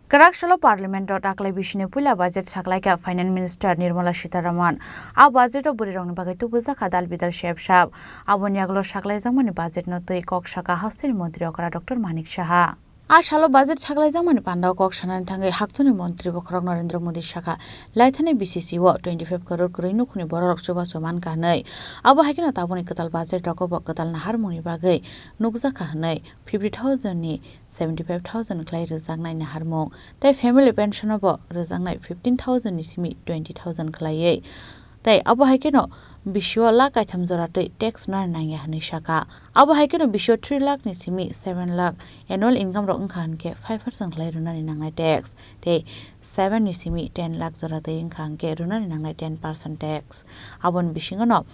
Kwraksalo Parliament Takwlai Bisini Puila budget Sakwlaikha Finance Minister Nirmala Sitharaman a budget Bwrwirokni bagwi Tubujakha Dalbidal sebsab Aboniyakulo Sakwlaijakmani budget no tui Koksakha Haste Mantriokra Dr. Manik saha Ashalo budget Sakwlaijakmani panda Koksakha thangai haktoni Mantriokra Narendra Modi saha laithani BCC wo 25 crore Kurinukni Bwrwirok chubachu manka hnai abo haikena taboni katal budget rokobok katal naharmoni bagwi Tubujakha hnai 50,000 ni 75,000 klai rejangnai naharmong tai family pension abo rejangnai 15,000 ni simi 20,000 klai tai abo haikeno bisho lakh kaitham joratui tax nar nangya hani saka abo haikeno bisho 3 lakh ni simi 7 lakh annual income ro ungkhan ke 5% klai runani nangnai tax te 7 ni simi 10 lakh joratui ungkhan ke runani nangnai 10% tax abon bisingono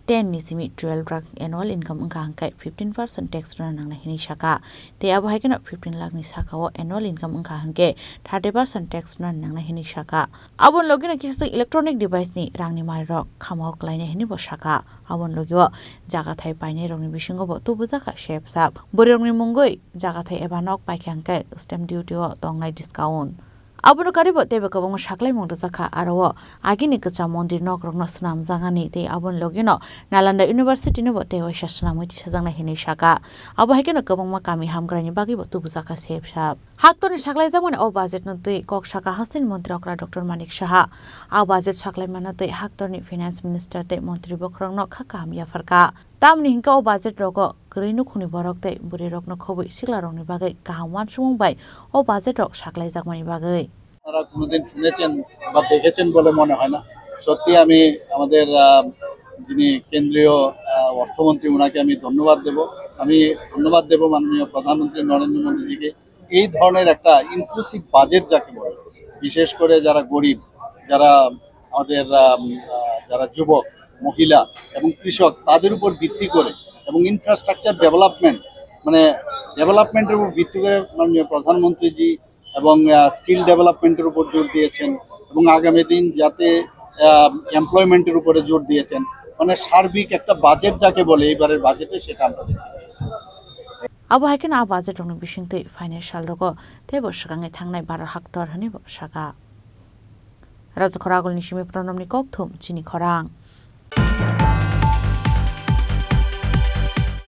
10 ni simi 12 lakh annual income ungkhan ke 15% tax runani nangnai hini saka te abo haikeno 15 lakh ni saka o annual income ungkhan ke 30% tax runani nangnai hini saka abon logina kisa electronic device ni rangni mai ro khamao klaine hini bo saka abon logio jaga thai paine rongni bisingo bo Tubujakha sebsab Bwrwirokni mungoi jaga thai ebanok paikyang ke stamp duty o tongnai discount abono karibo tebe kabong saklai Tubujakha aro agini kacha mondir nok rokno snam jangani te abon logino Nalanda University no bo te waisa snamoi ti sajangna hini saka abo haikeno kabongma kami hamgrani bagi bo Tubujakha sebsab haktoni Sakwlaijakmani o budget no tui Koksakha Haste Mantriokra Dr. Manik saha a budget saklaimana tui haktoni finance minister te Mantriokra no khaka hamya farka tamni hingka o budget rogo Kurinukni borok te Bwrwirokno khobui siklarokni bagwi kaham wansumung bai o budget rok Sakwlaijakmani bagwi আপনারা কোনোদিন শুনেছেন বা দেখেছেন বলে মনে হয় না সত্যি আমি আমাদের যিনি কেন্দ্রীয় অর্থমন্ত্রী ওনাকে আমি ধন্যবাদ দেব মাননীয় প্রধানমন্ত্রী নরেন্দ্র মোদীজিকে এই ধরনের একটা ইনক্লুসিভ বাজেট যাকে বলে বিশেষ করে যারা গরিব যারা আমাদের যারা যুবক মহিলা এবং কৃষক তাদের উপর ভিত্তি করে এবং ইনফ্রাস্ট্রাকচার ডেভেলপমেন্টের উপর ভিত্তি করে মাননীয় প্রধানমন্ত্রীজি এবং স্কিল ডেভেলপমেন্টের উপর জোর দিয়েছেন এবং আগামী দিন যাতে এমপ্লয়মেন্টের উপরে জোর দিয়েছেন মানে সার্বিক একটা বাজেট যাকে বলে এইবারের বাজেটে সেটা আমরা দেখতে পাচ্ছি abo haikena a budget rokni bisingtui financial rogo tebo sakangai thangnai 12 hectare hani bo saka Raja Khoragolni simi pranamni kokthum chini khorang